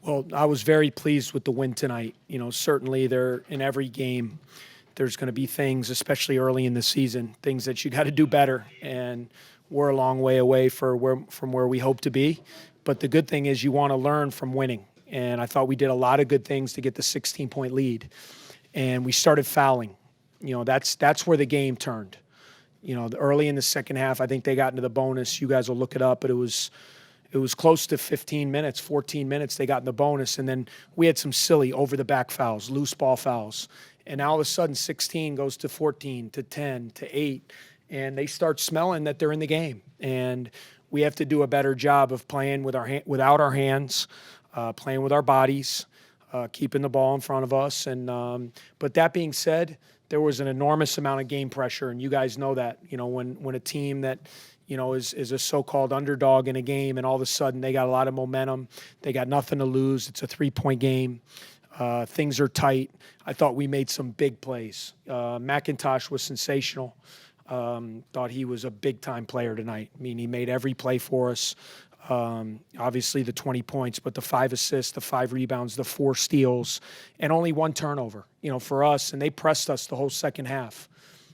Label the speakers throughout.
Speaker 1: Well, I was very pleased with the win tonight. Certainly in every game, there's going to be things, especially early in the season, things that you got to do better. And we're a long way away from where we hope to be. But the good thing is you want to learn from winning. And I thought we did a lot of good things to get the 16-point lead. And we started fouling. That's where the game turned. Early in the second half, I think they got into the bonus. You guys will look it up, but it was close to 15 minutes, 14 minutes they got in the bonus. And then we had some silly over-the-back fouls, loose ball fouls. And now all of a sudden 16 goes to 14, to 10, to 8. And they start smelling that they're in the game. And we have to do a better job of playing without our hands, playing with our bodies, keeping the ball in front of us. And but that being said, there was an enormous amount of game pressure, and you guys know that. When a team that is a so-called underdog in a game, and all of a sudden they got a lot of momentum, they got nothing to lose. It's a 3-point game. Things are tight. I thought we made some big plays. McIntosh was sensational. Thought he was a big-time player tonight. I mean, he made every play for us. Obviously the 20 points, but the 5 assists, the 5 rebounds, the 4 steals, and only 1 turnover, for us. And they pressed us the whole second half.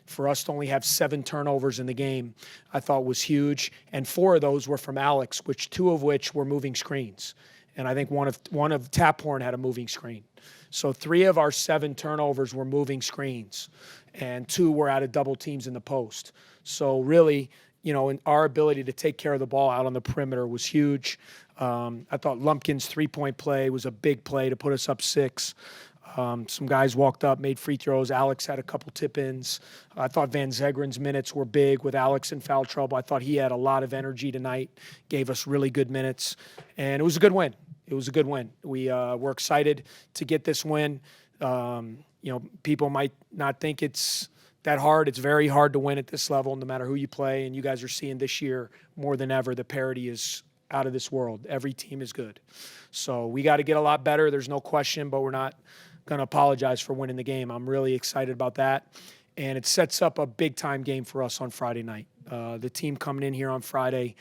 Speaker 1: For us to only have 7 turnovers in the game, I thought was huge. And 4 of those were from Alex, 2 of which were moving screens. And I think one of Taphorn had a moving screen. So 3 of our 7 turnovers were moving screens, and 2 were out of double teams in the post. So really, and our ability to take care of the ball out on the perimeter was huge. I thought Lumpkin's 3-point play was a big play to put us up 6. Some guys walked up, made free throws. Alex had a couple tip-ins. I thought Van Zegren's minutes were big with Alex in foul trouble. I thought he had a lot of energy tonight, gave us really good minutes, and it was a good win. It was a good win. We're excited to get this win. People might not think it's that hard. It's very hard to win at this level, no matter who you play. And you guys are seeing this year more than ever, the parity is out of this world. Every team is good. So we got to get a lot better. There's no question, but we're not going to apologize for winning the game. I'm really excited about that. And it sets up a big-time game for us on Friday night. The team coming in here on Friday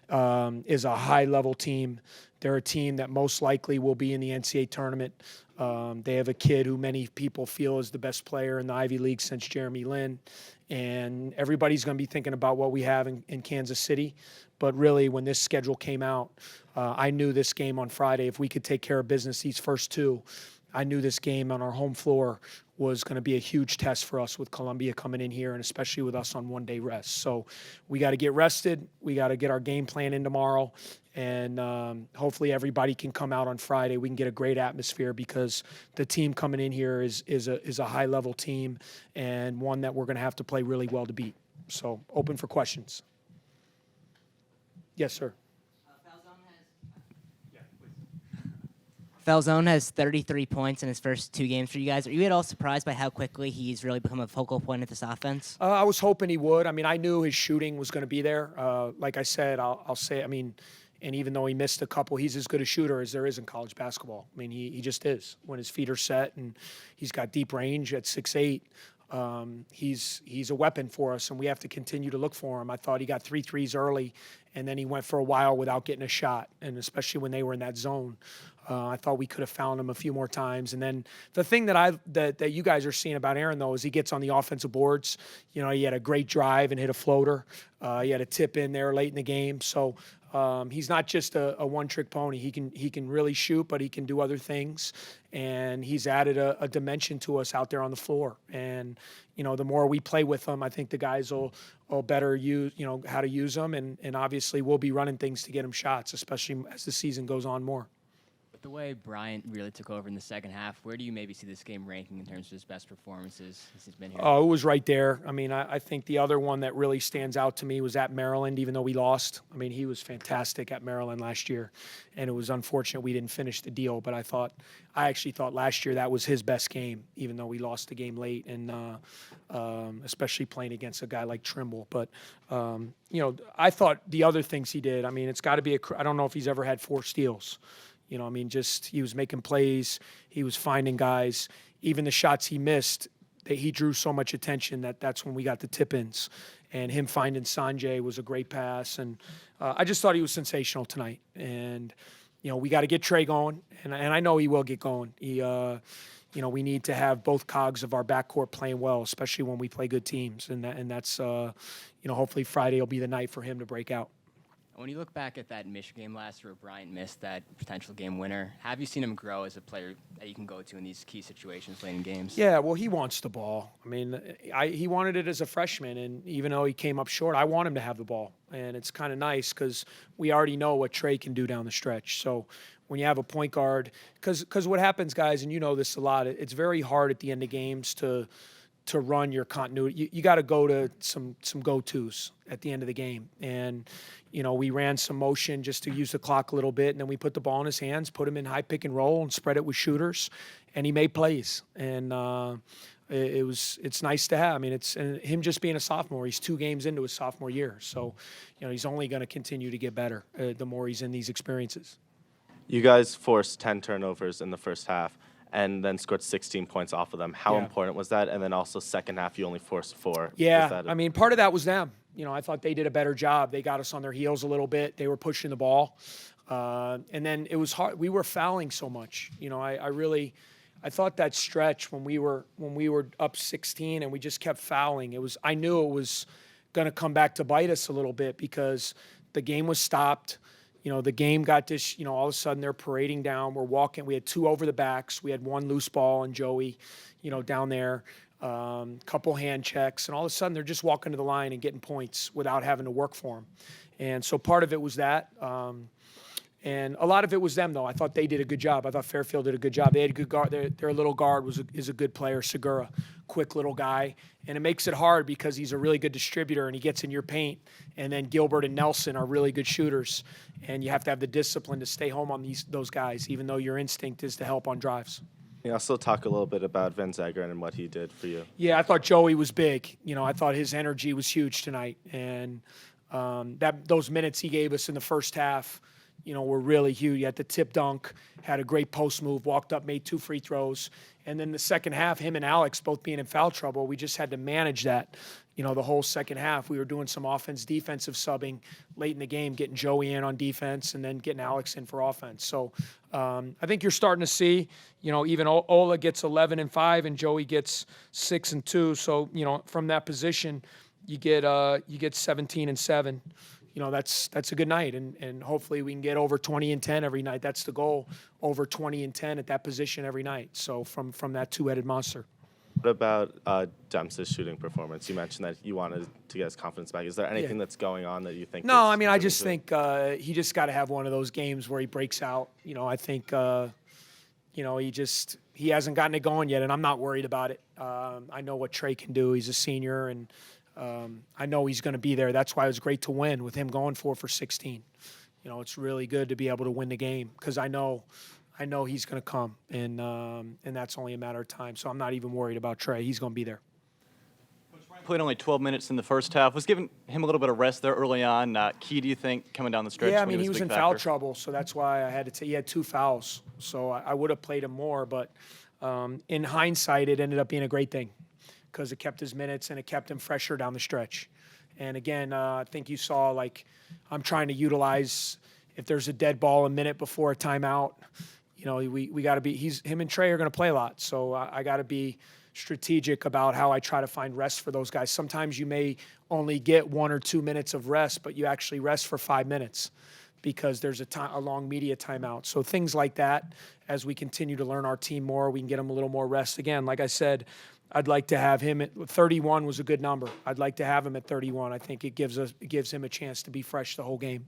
Speaker 1: is a high-level team. They're a team that most likely will be in the NCAA tournament. They have a kid who many people feel is the best player in the Ivy League since Jeremy Lin. And everybody's going to be thinking about what we have in Kansas City. But really, when this schedule came out, I knew this game on Friday, if we could take care of business these first 2, I knew this game on our home floor was going to be a huge test for us with Columbia coming in here, and especially with us on 1-day rest. So we got to get rested. We got to get our game plan in tomorrow. And hopefully everybody can come out on Friday. We can get a great atmosphere because the team coming in here is a high-level team and one that we're going to have to play really well to beat. So open for questions. Yes, sir.
Speaker 2: Falzone has 33 points in his first 2 games for you guys. Are you at all surprised by how quickly he's really become a focal point of this offense?
Speaker 1: I was hoping he would. I mean, I knew his shooting was going to be there. Like I said, I'll say, and even though he missed a couple, he's as good a shooter as there is in college basketball. I mean, he just is. When his feet are set and he's got deep range at 6'8", he's a weapon for us, and we have to continue to look for him. I thought he got 3 threes early, and then he went for a while without getting a shot, and especially when they were in that zone. I thought we could have found him a few more times. And then the thing that you guys are seeing about Aaron, though, is he gets on the offensive boards. He had a great drive and hit a floater. He had a tip in there late in the game. So he's not just a one-trick pony. He can really shoot, but he can do other things. And he's added a dimension to us out there on the floor. And, the more we play with him, I think the guys will better use, how to use them. And obviously we'll be running things to get him shots, especially as the season goes on more.
Speaker 3: The way Bryant really took over in the second half, where do you maybe see this game ranking in terms of his best performances since he's been here?
Speaker 1: Oh, it was right there. I mean, I think the other one that really stands out to me was at Maryland, even though we lost. I mean, he was fantastic at Maryland last year, and it was unfortunate we didn't finish the deal. But I actually thought last year that was his best game, even though we lost the game late, and especially playing against a guy like Trimble. But, I thought the other things he did, I mean, it's got to be I don't know if he's ever had 4 steals. He was making plays. He was finding guys. Even the shots he missed, he drew so much attention that's when we got the tip-ins. And him finding Sanjay was a great pass. And I just thought he was sensational tonight. And, we got to get Trey going, and I know he will get going. We need to have both cogs of our backcourt playing well, especially when we play good teams, and that's hopefully Friday will be the night for him to break out.
Speaker 3: When you look back at that Michigan game last year where Bryant missed that potential game winner, have you seen him grow as a player that you can go to in these key situations late in games?
Speaker 1: Yeah, well, he wants the ball. I mean, he wanted it as a freshman, and even though he came up short, I want him to have the ball. And it's kind of nice because we already know what Trey can do down the stretch. So when you have a point guard, because what happens, guys, and you know this a lot, it's very hard at the end of games to run your continuity. You got to go to some go-tos at the end of the game. And, we ran some motion just to use the clock a little bit, and then we put the ball in his hands, put him in high pick and roll, and spread it with shooters, and he made plays. And it's nice to have. I mean, and him just being a sophomore, he's 2 games into his sophomore year. So, he's only going to continue to get better the more he's in these experiences.
Speaker 4: You guys forced 10 turnovers in the first half and then scored 16 points off of them. How important was that? And then also second half, you only forced 4.
Speaker 1: Yeah, I mean, part of that was them. I thought they did a better job. They got us on their heels a little bit. They were pushing the ball. And then it was hard. We were fouling so much. I thought that stretch when we were up 16 and we just kept fouling, I knew it was going to come back to bite us a little bit because the game was stopped. The game got this, all of a sudden they're parading down. We're walking. We had 2 over the backs. We had 1 loose ball and Joey, down there, couple hand checks. And all of a sudden they're just walking to the line and getting points without having to work for them. And so part of it was that. And a lot of it was them, though. I thought they did a good job. I thought Fairfield did a good job. They had a good guard. Their little guard is a good player, Segura, quick little guy. And it makes it hard because he's a really good distributor and he gets in your paint. And then Gilbert and Nelson are really good shooters. And you have to have the discipline to stay home on those guys, even though your instinct is to help on drives.
Speaker 4: Can you also talk a little bit about Van Zegeren and what he did for you?
Speaker 1: Yeah, I thought Joey was big. I thought his energy was huge tonight. And those minutes he gave us in the first half, were really huge. He had the tip dunk, had a great post move, walked up, made 2 free throws. And then the second half, him and Alex both being in foul trouble, we just had to manage that, the whole second half. We were doing some defensive subbing late in the game, getting Joey in on defense and then getting Alex in for offense. So I think you're starting to see, even Ola gets 11 and 5 and Joey gets 6 and 2. So, from that position, you get 17 and 7. That's a good night, and hopefully we can get over 20 and 10 every night. That's the goal, over 20 and 10 at that position every night. So from that 2-headed monster.
Speaker 4: What about Dempsey's shooting performance? You mentioned that you wanted to get his confidence back. Is there anything that's going on that you think?
Speaker 1: No, I mean, I just think he just got to have one of those games where he breaks out. I think, he hasn't gotten it going yet, and I'm not worried about it. I know what Trey can do. He's a senior, and I know he's going to be there. That's why it was great to win with him going 4 for 16. It's really good to be able to win the game because I know he's going to come, and that's only a matter of time. So I'm not even worried about Trey. He's going to be there.
Speaker 5: Played only 12 minutes in the first half. Was giving him a little bit of rest there early on. Key, do you think, coming down the stretch?
Speaker 1: Yeah, I mean, he was in foul
Speaker 5: factor?
Speaker 1: trouble, so that's why I had to take. He had 2 fouls, so I would have played him more. But in hindsight, it ended up being a great thing because it kept his minutes and it kept him fresher down the stretch. And again, I think you saw, I'm trying to utilize if there's a dead ball a minute before a timeout. We got to be. Him and Trey are going to play a lot, so I got to be strategic about how I try to find rest for those guys. Sometimes you may only get 1 or 2 minutes of rest, but you actually rest for 5 minutes because there's a long media timeout. So things like that, as we continue to learn our team more, we can get them a little more rest. Again, like I said, I'd like to have him at 31 was a good number. I'd like to have him at 31. I think it gives him a chance to be fresh the whole game.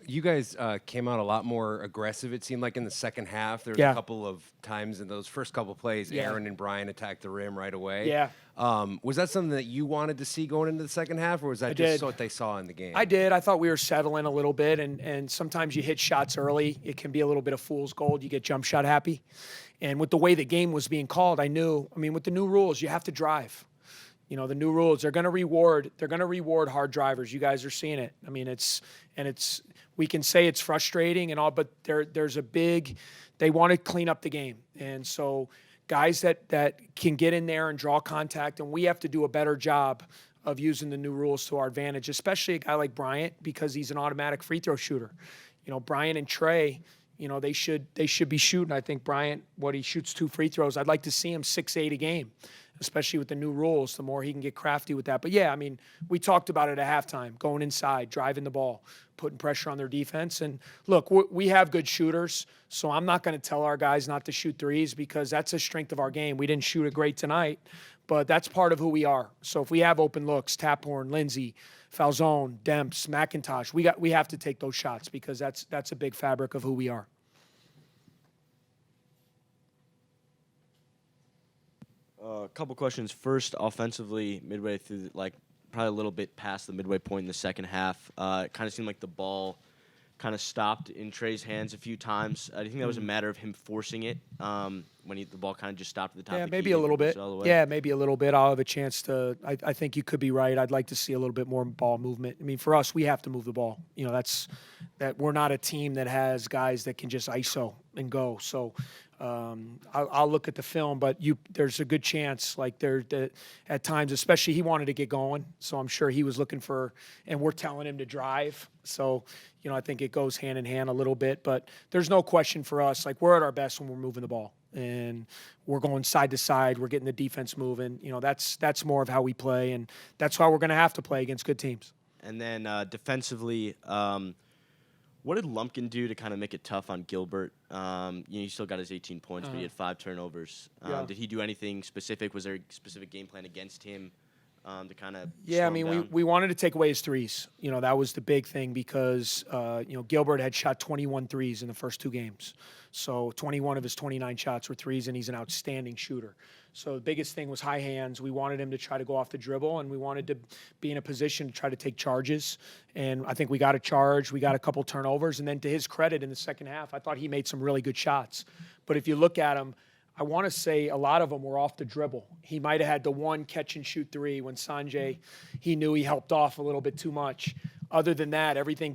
Speaker 6: You guys came out a lot more aggressive, it seemed like, in the second half. There was a couple of times in those first couple plays, Aaron and Brian attacked the rim right away.
Speaker 1: Yeah.
Speaker 6: Was that something that you wanted to see going into the second half, or was that just what they saw in the game?
Speaker 1: I did. I thought we were settling a little bit, and sometimes you hit shots early. It can be a little bit of fool's gold. You get jump shot happy. And with the way the game was being called, with the new rules, you have to drive. The new rules, they're going to reward hard drivers. You guys are seeing it. We can say it's frustrating and all, but there's they want to clean up the game. And so guys that can get in there and draw contact, and we have to do a better job of using the new rules to our advantage, especially a guy like Bryant because he's an automatic free throw shooter. Bryant and Trey, You know, they should be shooting. I think Bryant, he shoots 2 free throws. I'd like to see him 6-8 a game, especially with the new rules. The more he can get crafty with that. But yeah, I mean, we talked about it at halftime, going inside, driving the ball, putting pressure on their defense. And look, we have good shooters, so I'm not going to tell our guys not to shoot threes because that's a strength of our game. We didn't shoot it great tonight, but that's part of who we are. So if we have open looks, Taphorn, Lindsay, Falzone, Demps, McIntosh, we have to take those shots because that's a big fabric of who we are.
Speaker 7: A couple questions. First, offensively, midway through, probably a little bit past the midway point in the second half, it kind of seemed like the ball kind of stopped in Trey's hands a few times. Do you think that was a matter of him forcing it when the ball kind of just stopped at the top?
Speaker 1: Yeah, maybe a little bit. Yeah, maybe a little bit. I'll have a chance to. I think you could be right. I'd like to see a little bit more ball movement. I mean, for us, we have to move the ball. You know, that we're not a team that has guys that can just ISO and go. So I'll look at the film, but there's a good chance, at times, especially he wanted to get going. So I'm sure he was looking for, and we're telling him to drive. So, you know, I think it goes hand in hand a little bit, but there's no question for us. We're at our best when we're moving the ball and we're going side to side. We're getting the defense moving. You know, that's more of how we play, and that's how we're going to have to play against good teams.
Speaker 7: And then defensively, what did Lumpkin do to kind of make it tough on Gilbert? He still got his 18 points, but he had 5 turnovers. Did he do anything specific? Was there a specific game plan against him to kind of
Speaker 1: Yeah, I mean, we wanted to take away his threes. You know, that was the big thing because, Gilbert had shot 21 threes in the first 2 games. So 21 of his 29 shots were threes, and he's an outstanding shooter. So the biggest thing was high hands. We wanted him to try to go off the dribble, and we wanted to be in a position to try to take charges. And I think we got a charge. We got a couple turnovers. And then to his credit, in the second half, I thought he made some really good shots. But if you look at him, I want to say a lot of them were off the dribble. He might have had the one catch-and-shoot 3 when Sanjay, he knew he helped off a little bit too much. Other than that, everything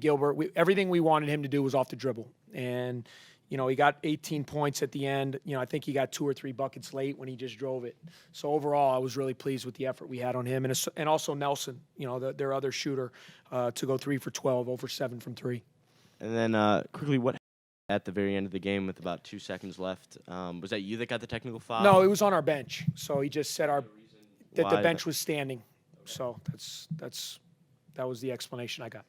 Speaker 1: we wanted him to do was off the dribble. And he got 18 points at the end. I think he got 2 or 3 buckets late when he just drove it. So overall, I was really pleased with the effort we had on him. And also Nelson, their other shooter, to go 3 for 12, over 7 from 3.
Speaker 7: And then quickly, what at the very end of the game with about 2 seconds left, was that you that got the technical foul?
Speaker 1: No, it was on our bench. So he just said that the bench was standing. So that was the explanation I got.